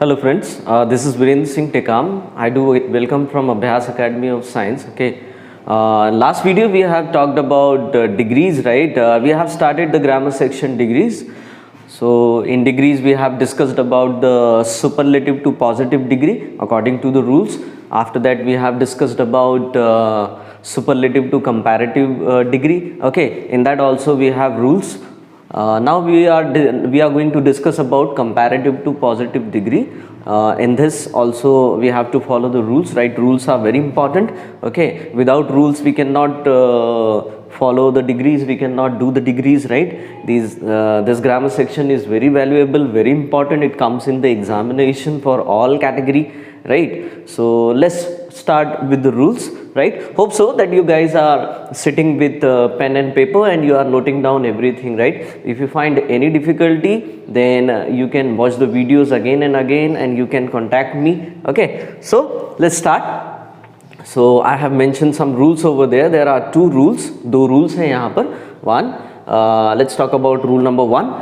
Hello friends, this is Virendra Singh Tekam. I do welcome from Abhyas Academy of Science. Okay, last video we have talked about degrees, right? We have started the grammar section degrees. So in degrees we have discussed about the superlative to positive degree according to the rules. After that we have discussed about superlative to comparative degree. Okay, in that also we have rules. Now we are going to discuss about comparative to positive degree. In this also we have to follow the rules, right? Rules are very important. Okay, without rules we cannot follow the degrees, we cannot do the degrees, right? This grammar section is very valuable, very important. It comes in the examination for all category, right? So let's start with the rules, right? Hope so that you guys are sitting with pen and paper and you are noting down everything, right? If you find any difficulty, then you can watch the videos again and again and you can contact me. Okay, so let's start. So I have mentioned some rules over there. There are two rules. दो rules हैं यहाँ पर. One, let's talk about rule number one.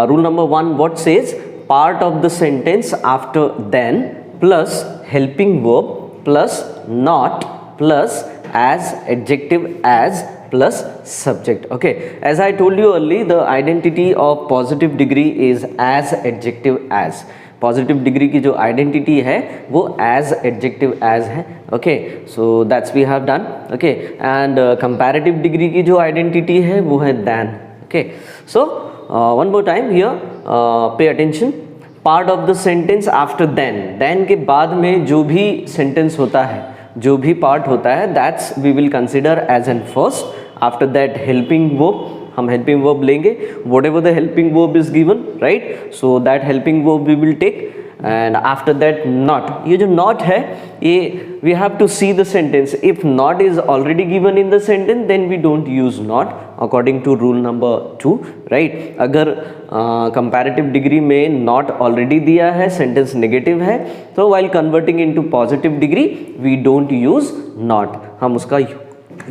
Rule number one, what says? Part of the sentence after then plus helping verb plus not plus as adjective as plus subject. Okay, as I told you earlier, the identity of positive degree is as adjective as. Positive degree की जो identity है वो as adjective as है. Okay, so that's we have done. Okay, and comparative degree की जो identity है वो है than. Okay, so one more time here, pay attention. Part of the sentence after then, then के बाद में जो भी सेंटेंस होता है, जो भी पार्ट होता है, that's we will consider as an first. After that helping verb, हम हेल्पिंग वर्ब लेंगे. Whatever the helping verb is given, right? So that helping verb we will take. And after that not. ये जो not है, ये we have to see the sentence. If not is already given in the sentence then we don't use not according to rule number 2, right? अगर comparative degree में not already दिया है, sentence negative है, तो while converting into positive degree we don't use not, हम उसका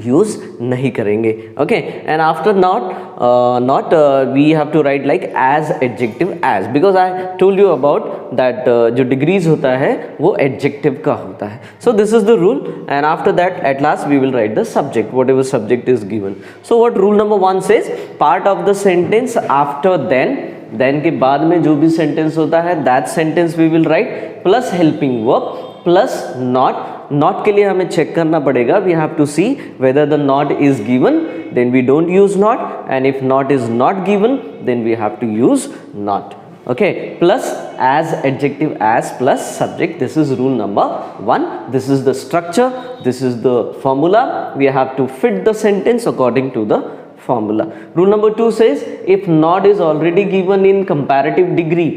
use नहीं करेंगे. Okay, and after not we have to write like as adjective as, because I told you about that जो degrees होता है वो एडजेक्टिव का होता है. So this is the rule. And after that at last we will write the subject, whatever subject is given. So what rule number 1 says? Part of the sentence after then, then के बाद में जो भी sentence होता है that sentence we will write plus helping verb plus not. Not के लिए हमें चेक करना पड़ेगा. We have to see whether the not is given, then we don't use not, and if not is not given then we have to use not. Okay, plus as adjective as plus subject. This is rule number 1. This is the structure, this is the formula. We have to fit the sentence according to the formula. Rule number 2 says if not is already given in comparative degree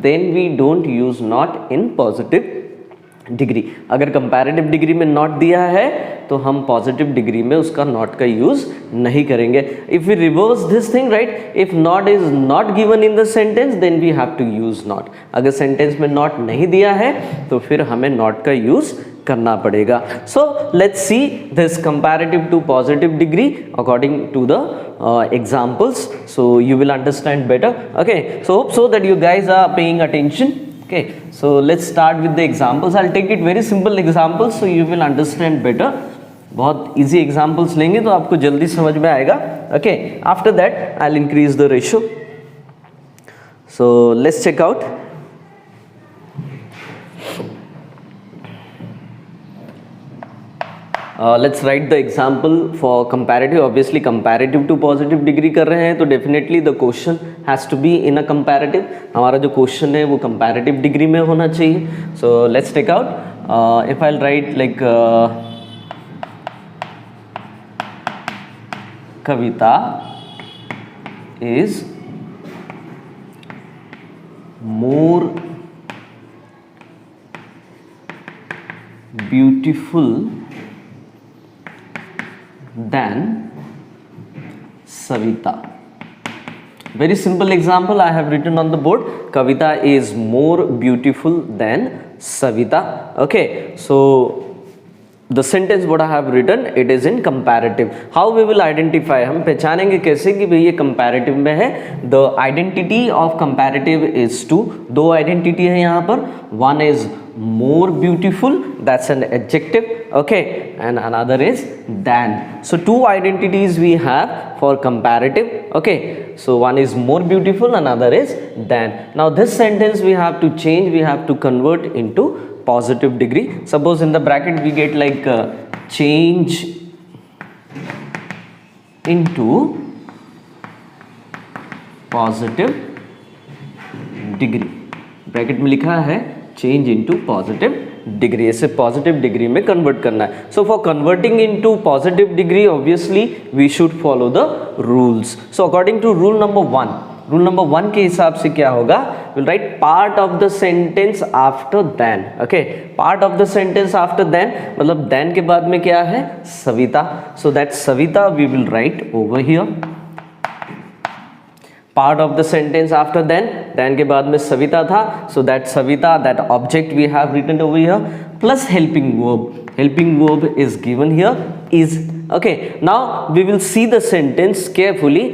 then we don't use not in positive degree. अगर comparative degree में not दिया है तो हम positive degree में उसका not का use नहीं करेंगे. If we reverse this thing, right, if not is not given in the sentence then we have to use not. अगर सेंटेंस में नॉट नहीं दिया है तो फिर हमें नॉट का यूज करना पड़ेगा. So let's see this comparative to positive degree according to the examples, so you will understand better. Okay, so hope so that you guys are paying attention. Okay, so let's start with the examples. I'll take it very simple examples so you will understand better. बहुत easy examples लेंगे तो आपको जल्दी समझ में आएगा. Okay, after that I'll increase the ratio. So let's check out. Let's write the example for comparative. Obviously comparative to positive degree कर रहे हैं तो definitely the question has to be in a comparative. हमारा जो question है वो comparative degree में होना चाहिए. So let's take out. If I'll write like Kavita is more beautiful than Savita. Very simple example I have written on the board. Kavita is more beautiful than Savita. Okay, so the sentence what I have written, it is in comparative. How we will identify, हम पहचानेंगे कैसे कि भाई ये comparative में है. The identity of comparative is two. दो identity है यहाँ पर. One is more beautiful, that's an adjective, okay, and another is than. So two identities we have for comparative, okay. So one is more beautiful, another is than. Now this sentence we have to change, we have to convert into positive degree. Suppose in the bracket we get like change into positive degree. Bracket में लिखा है change into positive degree, ऐसे positive degree में convert करना है. So for converting into positive degree obviously we should follow the rules. So according to rule number one के हिसाब से क्या होगा, will write part of the sentence after then. Okay, part of the sentence after then मतलब then के बाद में क्या है, Savita. So that Savita we will right over here. Part of the sentence after then के बाद में सविता था. So that Savita, that object we have written over here plus helping verb is given here is. Okay, now we will see the sentence carefully.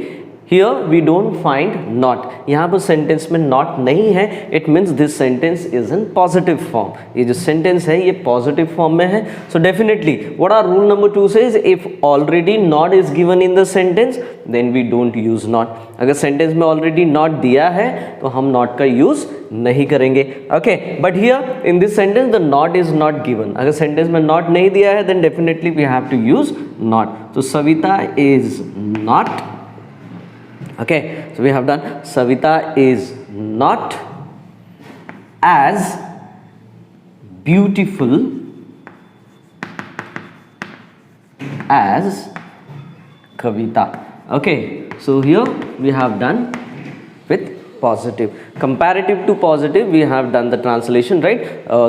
Here we don't find not. यहाँ पर sentence में not नहीं है. It means this sentence is in positive form. ये जो sentence है ये positive form में है. So definitely what our rule number 2 says, if already not is given in the sentence then we don't use not. अगर sentence में already not दिया है तो हम not का यूज नहीं करेंगे. Okay, but here in this sentence the not is not given. अगर सेंटेंस में not नहीं दिया है then definitely we have to use not. So Savita is not. Okay, so we have done Savita is not as beautiful as Kavita. Okay, so here we have done with positive. Comparative to positive we have done the translation, right?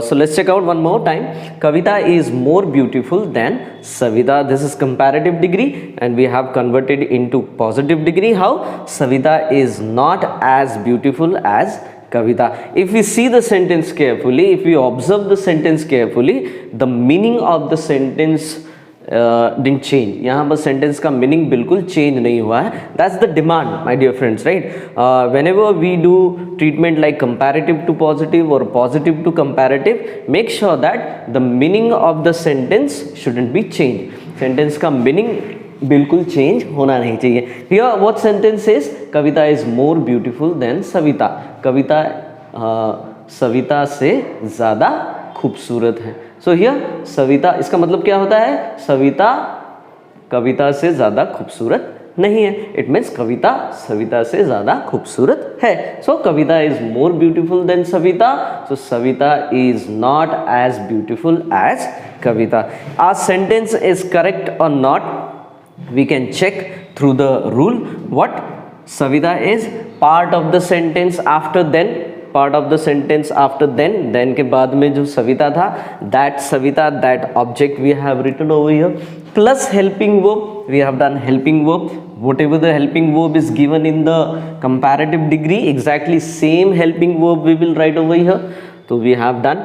So let's check out one more time. Kavita is more beautiful than Savita. This is comparative degree and we have converted into positive degree. How? Savita is not as beautiful as Kavita. If we see the sentence carefully, if we observe the sentence carefully, the meaning of the sentence didn't change. यहाँ पर sentence का meaning बिल्कुल change नहीं हुआ है. That's the demand my dear friends, right? Whenever we do treatment like comparative to positive और positive to comparative, make sure that the meaning of the sentence shouldn't be change. Sentence का meaning बिल्कुल change होना नहीं चाहिए. Here what sentence is, Kavita is more beautiful than Savita. Kavita Savita से ज़्यादा खूबसूरत है. सो हियर सविता, इसका मतलब क्या होता है, सविता कविता से ज़्यादा खूबसूरत नहीं है. इट मीन्स कविता सविता से ज़्यादा खूबसूरत है. So Kavita is more beautiful than Savita. So Savita is not as beautiful as Kavita. Our sentence is correct और not, we can check through the rule. What? Savita is part of the sentence after than. Part of the sentence after then के बाद में जो सविता था, that Savita, that object we have written over here plus helping verb. We have done helping verb. whatever the helping verb is given in the comparative degree, exactly same helping verb we will write over here. So we have done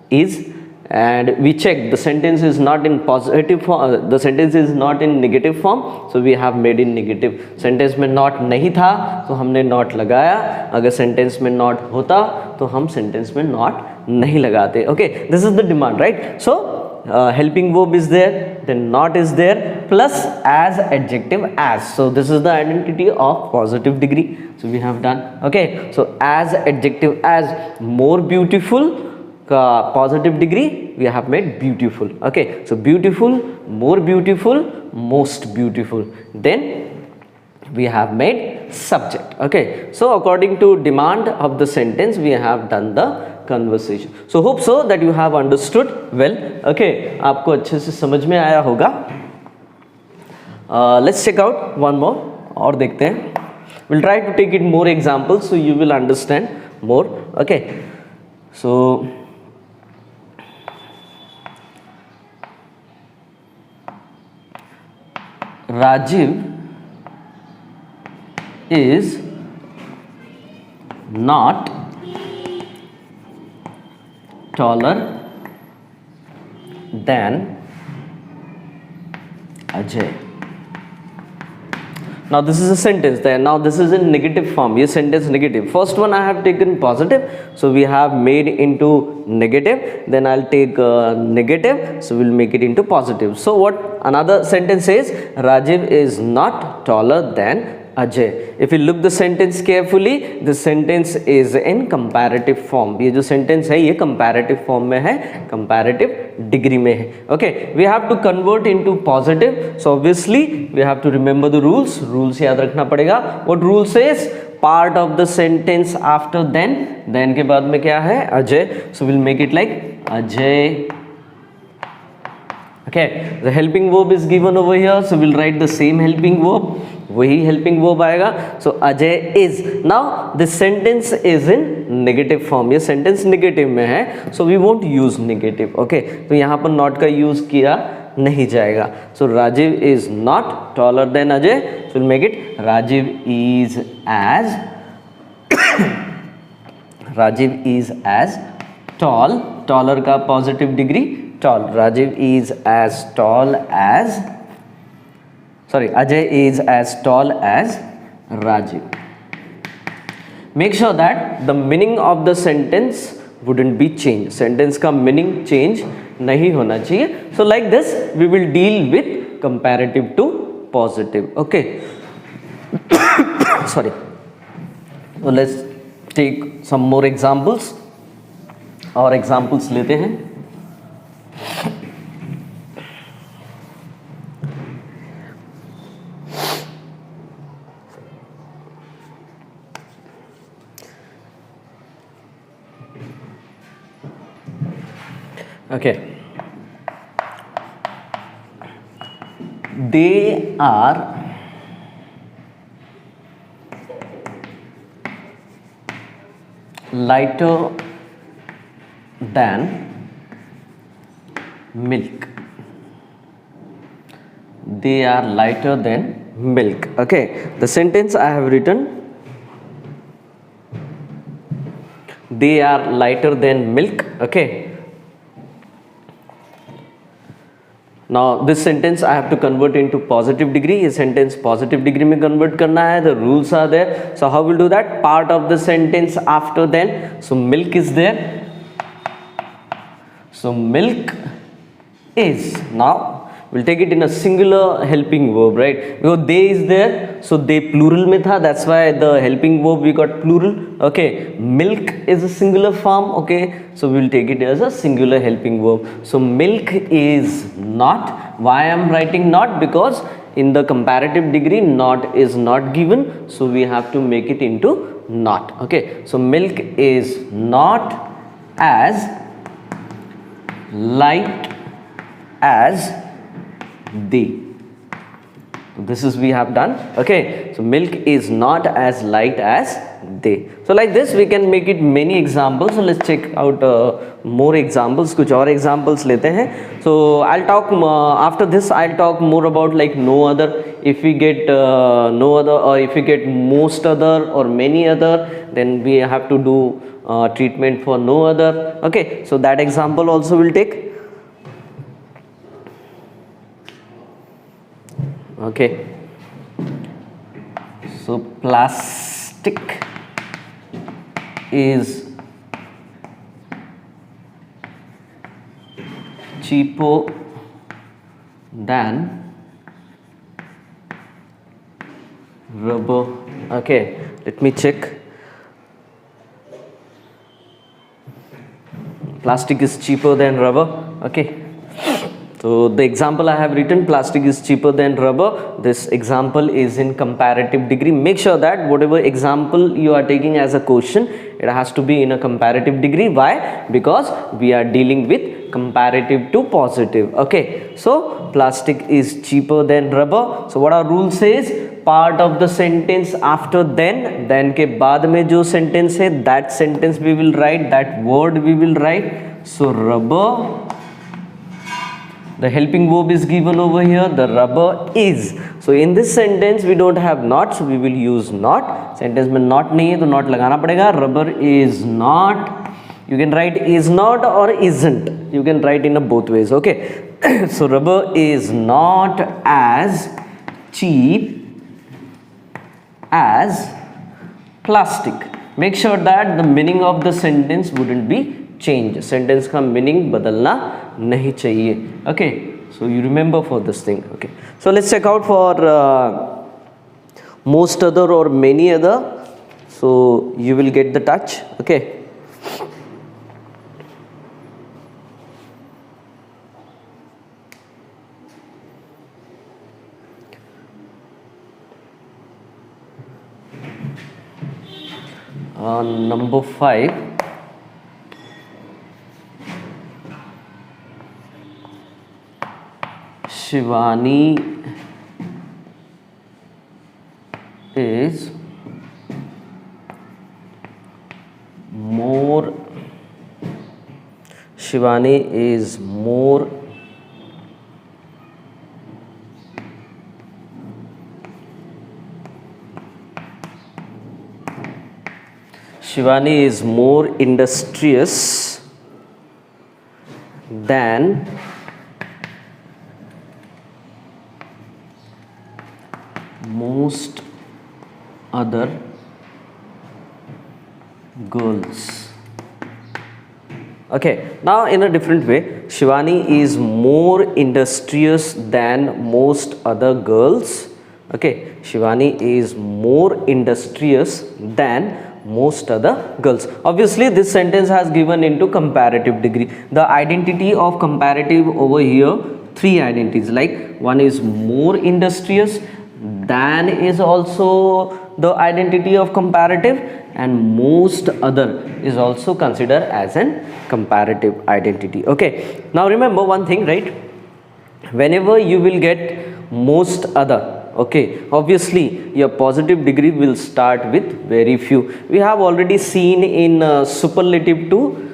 is, and we check the sentence is not in positive form, the sentence is not in negative form, so we have made in negative. sentence में not नहीं था तो हमने not लगाया. अगर sentence में not होता तो हम sentence में not नहीं लगाते. Okay, this is the demand, right? So helping verb is there, then not is there, plus as adjective as. So this is the identity of positive degree. So we have done. Okay, so as adjective as, more beautiful का positive degree we have made beautiful. Okay, so beautiful, more beautiful, most beautiful, then we have made subject. Okay, so according to demand of the sentence we have done the conversation. So hope so that you have understood well. Okay, आपको अच्छे से समझ में आया होगा. Let's check out one more और देखते हैं. We'll try to take it more examples so you will understand more. Okay, so Rajiv is not taller than Ajay. Now this is a sentence there. Now this is in negative form. Ye sentence negative. First one I have taken positive, so we have made into negative. Then I'll take negative, so we'll make it into positive. So what another sentence says, Rajiv is not taller than Ajay. If you look the sentence carefully, the sentence is in comparative form. ये जो sentence है ये comparative form में है, comparative degree में है. Okay, we have to convert into positive. So obviously we have to remember the rules. Rules याद रखना पड़ेगा. What rule says? Part of the sentence after then के बाद में क्या है? Ajay. So we'll make it like Ajay. Okay, the helping verb is given over here, so we'll write the same helping verb. वही helping verb आएगा. So Ajay is. Now this sentence is in negative form. ये sentence negative में है, so we won't use negative. Okay, तो यहाँ पर not का use किया नहीं जाएगा. So Rajiv is not taller than Ajay. So we'll make it Rajiv is as Rajiv is as tall. Taller का positive degree tall. Rajiv is as tall as, sorry, Ajay is as tall as Rajiv. Make sure that the meaning of the sentence wouldn't be changed. Sentence का meaning change नहीं होना चाहिए. So like this we will deal with comparative to positive. Okay. Sorry. So let's take some more examples. और examples लेते हैं. Okay. They are lighter than milk. They are lighter than milk. Okay, the sentence I have written, they are lighter than milk. Okay, now this sentence I have to convert into positive degree. ये sentence positive degree में convert करना है. The rules are there. So how we'll do that? Part of the sentence after then. So milk is there. So milk is. Now we'll take it in a singular helping verb, right? Because they is there, so they plural में था. That's why the helping verb we got plural. Okay, milk is a singular form. Okay, so we'll take it as a singular helping verb. So milk is not. Why I'm writing not? Because in the comparative degree not is not given, so we have to make it into not. Okay, so milk is not as light as they. This is we have done. Okay, so milk is not as light as they. So like this we can make it many examples. So let's check out more examples. कुछ और examples लेते हैं. So I'll talk after this. I'll talk more about like no other. If we get no other, or if we get most other or many other, then we have to do treatment for no other. Okay, so that example also will take. Okay, so plastic is cheaper than rubber. Okay, let me check. Plastic is cheaper than rubber. Okay, so the example I have written, plastic is cheaper than rubber. This example is in comparative degree. Make sure that whatever example you are taking as a question, it has to be in a comparative degree. Why? Because we are dealing with comparative to positive. Okay, so plastic is cheaper than rubber. So what our rule says, part of the sentence after then के बाद में जो sentence है, that sentence we will write, that word we will write. So rubber, the helping verb is given over here, the rubber is. So in this sentence we don't have not, so we will use not. Sentence में not नहीं है तो not लगाना पड़ेगा. Rubber is not. You can write is not or isn't. You can write in a both ways. Okay. So rubber is not as cheap as plastic. Make sure that the meaning of the sentence wouldn't be changed. Sentence का meaning बदलना नहीं चाहिए. Okay. So you remember for this thing. Okay. So let's check out for most other or many other. So you will get the touch. Okay. Number 5. Shivani is more industrious than most other girls. Okay, now in a different way, Shivani is more industrious than most other girls. Okay, Shivani is more industrious than most other girls. Obviously this sentence has given into comparative degree. The identity of comparative over here, 3 identities, like one is more industrious, than is also the identity of comparative, and most other is also considered as an comparative identity. Okay, now remember one thing, right? Whenever you will get most other, okay, obviously your positive degree will start with very few. We have already seen in superlative to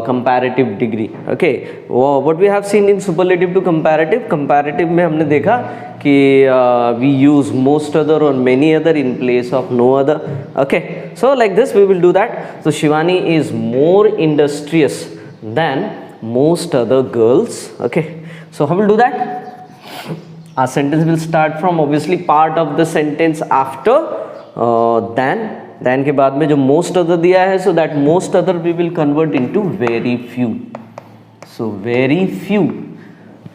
comparative degree. Okay, what we have seen in superlative to comparative में हमने देखा कि we use most other or many other in place of no other. Okay, so like this we will do that. So Shivani is more industrious than most other girls. Okay, so how will do that? Our sentence will start from obviously part of the sentence after then के बाद में जो most other दिया है, so that most other we will convert into very few. So very few.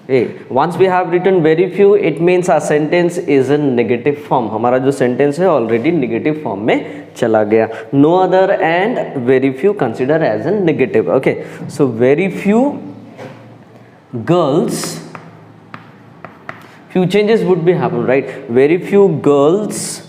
Hey, once we have written very few, it means our sentence is in negative form. हमारा जो sentence है already negative form में चला गया. No other and very few consider as a negative. Okay, so very few girls. Few changes would be happen, right? Very few girls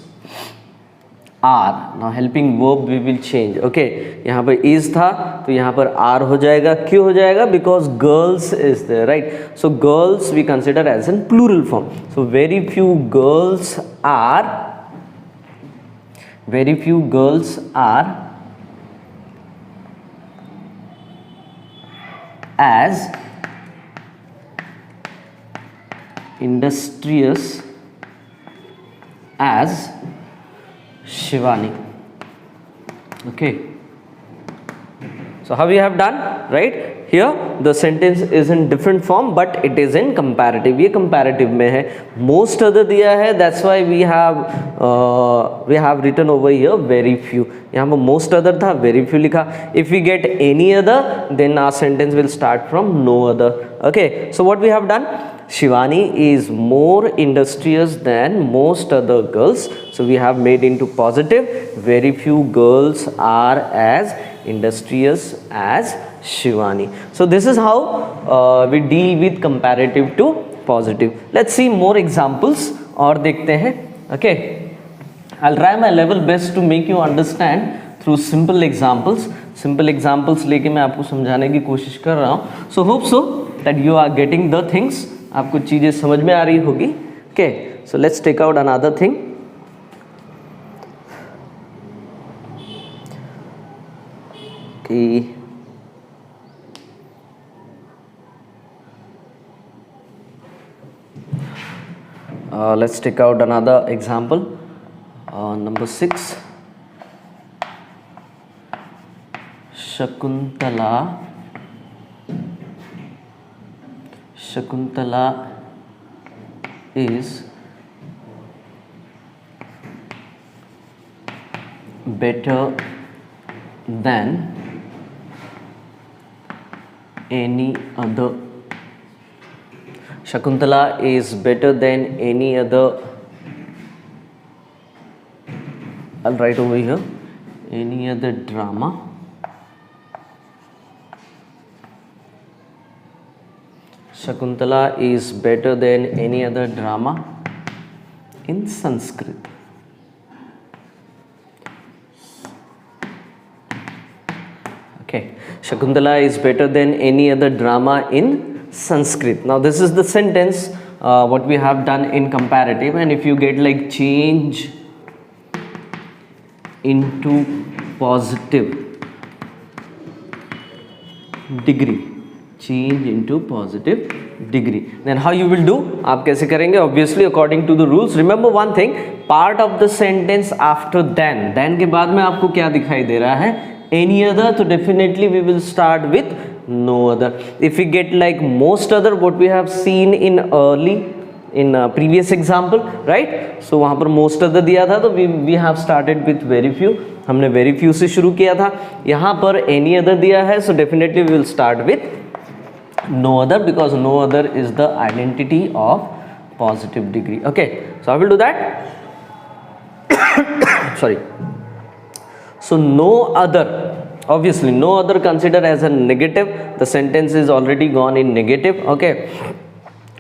are. Now helping verb we will change. Okay, यहाँ पर is था तो यहाँ पर are हो जाएगा. क्यों हो जाएगा? Because girls is there, right? So girls we consider as in plural form. So very few girls are as industrious as Shivani. Okay, so how we have done, right? Here the sentence is in different form but it is in comparative. ये comparative में है. Most other दिया है, that's why we have written over here very few. यहाँ पर most other था, very few लिखा. If we get any other, then our sentence will start from no other. Okay, so what we have done? Shivani is more industrious than most other girls. So we have made into positive. Very few girls are as industrious as Shivani. So this is how we deal with comparative to positive. Let's see more examples और देखते हैं. Okay, I'll try my level best to make you understand through simple examples. Simple examples लेके मैं आपको समझाने की कोशिश कर रहा हूँ. So hope so that you are getting the things. आपको चीज़ें समझ में आ रही होगी. Okay, so let's take out another thing. Okay. Let's take out another example. Number 6. Shakuntala is better than any other. Shakuntala is better than any other. I'll write over here, any other drama Shakuntala is better than any other drama in Sanskrit. Okay, Shakuntala is better than any other drama in Sanskrit. Now this is the sentence what we have done in comparative, and if you get like change into positive degree, change into positive degree, then how you will do? आप कैसे करेंगे? Obviously according to the rules. Remember one thing, part of the sentence after then के बाद में आपको क्या दिखाई दे रहा है? Any other, तो definitely we will start with no other. If we get like most other, what we have seen in previous example, right? So वहाँ पर most other दिया था, तो we have started with very few. हमने very few से शुरू किया था. यहाँ पर any other दिया है, so definitely we will start with no other, because no other is the identity of positive degree. Okay, so I will do that. Sorry. So no other, obviously no other consider as a negative. The sentence is already gone in negative. Okay,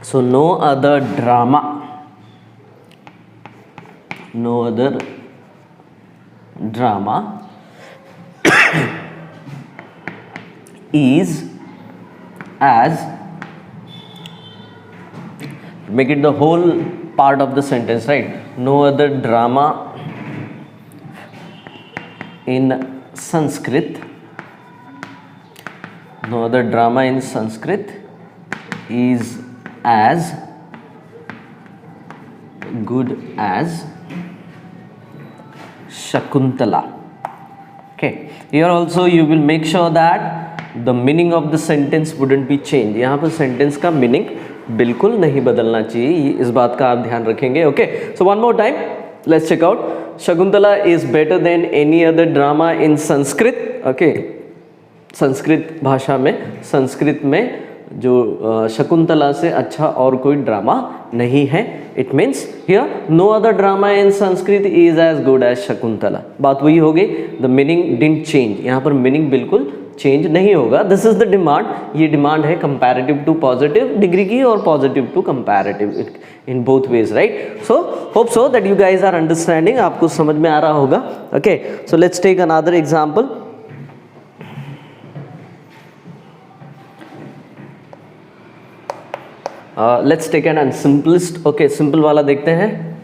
so no other drama, no other drama is as, make it the whole part of the sentence, right? No other drama in Sanskrit, no other drama in Sanskrit is as good as Shakuntala. Okay, here also you will make sure that the meaning of the sentence wouldn't be changed. यहाँ पर sentence का meaning बिल्कुल नहीं बदलना चाहिए, इस बात का आप ध्यान रखेंगे. Okay, so one more time, let's check out. Shakuntala is better than any other drama in Sanskrit. Okay, Sanskrit भाषा में, संस्कृत में जो शकुंतला से अच्छा और कोई ड्रामा नहीं है. It means here no other drama in Sanskrit is as good as Shakuntala. बात वही हो गई, द मीनिंग डिडंट चेंज. यहाँ पर मीनिंग बिल्कुल चेंज नहीं होगा. This is the demand. ये डिमांड है कंपैरेटिव टू पॉजिटिव डिग्री की और positive to comparative, in both ways, right? So hope so that you guys are understanding. आपको समझ में आ रहा होगा. Okay, so let's take another example. Let's take an simplest. Okay, simple वाला देखते हैं.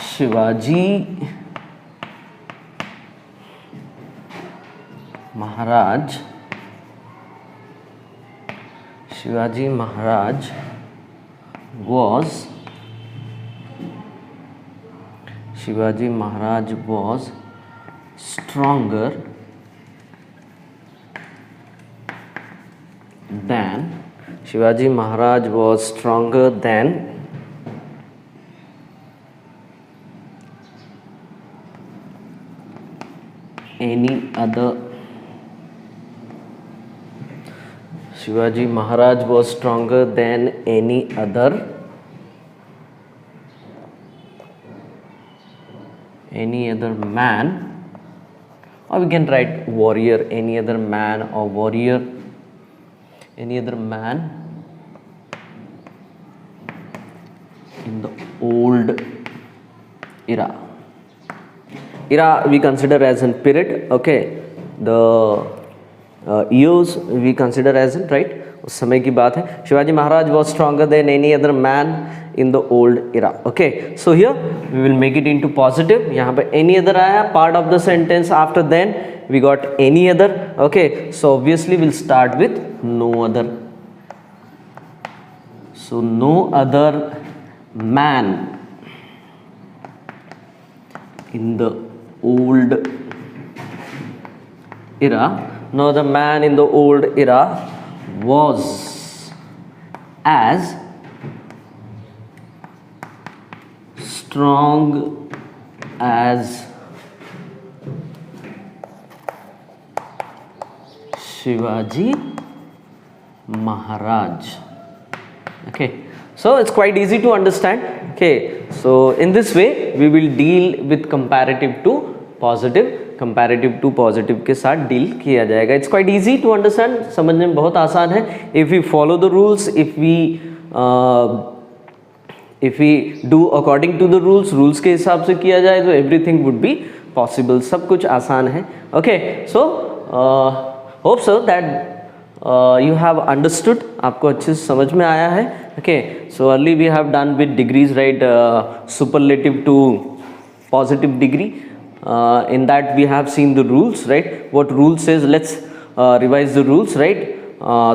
Shivaji Maharaj was stronger than any other. Shivaji Maharaj was stronger than any other man, or we can write warrior, any other man or warrior, any other man in the old era. Era we consider as a period. Okay, the years we consider as in, right, उस समय की बात है. Shivaji Maharaj was stronger than any other man in the old era. Okay, so here we will make it into positive. यहाँ पे any other आया, part of the sentence after then we got any other. Okay, so obviously we'll start with no other. So no other man in the old era. Now the man in the old era was as strong as Shivaji Maharaj. Okay, so it's quite easy to understand. Okay, so in this way we will deal with comparative to positive. Comparative to positive के साथ deal किया जाएगा. It's quite easy to understand, समझने में बहुत आसान है. If we follow the rules, if we do according to the rules के हिसाब से किया जाए तो एवरीथिंग वुड बी पॉसिबल. सब कुछ आसान है. Okay, so hope so that you have understood. आपको अच्छे से समझ में आया है. Okay, so early we have done with degrees, right, superlative to positive degree. In that we have seen the rules, right? What rule says? Let's revise the rules, right?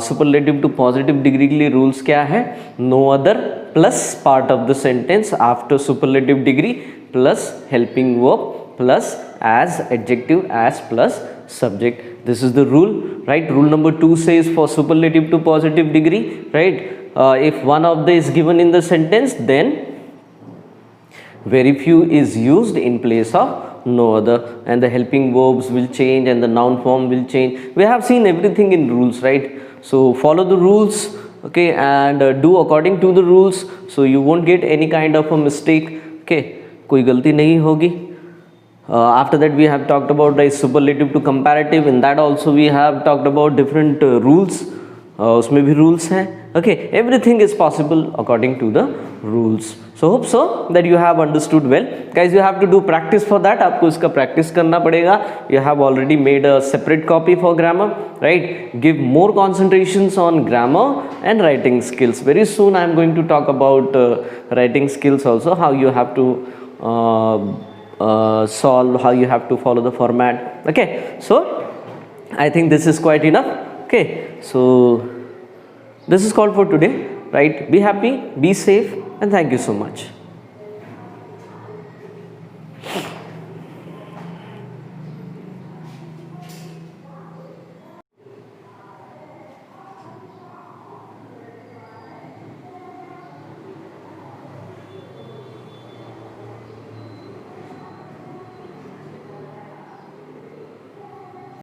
Superlative to positive degree के लिए rules क्या है? No other plus part of the sentence after superlative degree plus helping verb plus as adjective as plus subject. This is the rule, right? Rule number 2 says for superlative to positive degree, right? If one of the is given in the sentence, then very few is used in place of no other, and the helping verbs will change and the noun form will change. We have seen everything in rules, right? So follow the rules, okay, and do according to the rules, so you won't get any kind of a mistake. Okay, कोई गलती नहीं होगी. After that we have talked about the superlative to comparative. In that also we have talked about different rules. उसमें भी rules हैं. Okay, everything is possible according to the rules. So hope so that you have understood well. Guys, you have to do practice for that. आपको इसका practice करना पड़ेगा. You have already made a separate copy for grammar, right? Give more concentrations on grammar and writing skills. Very soon I am going to talk about writing skills also, how you have to solve, how you have to follow the format. Okay, so I think this is quite enough. Okay, so this is all for today, right? Be happy, be safe, and thank you so much.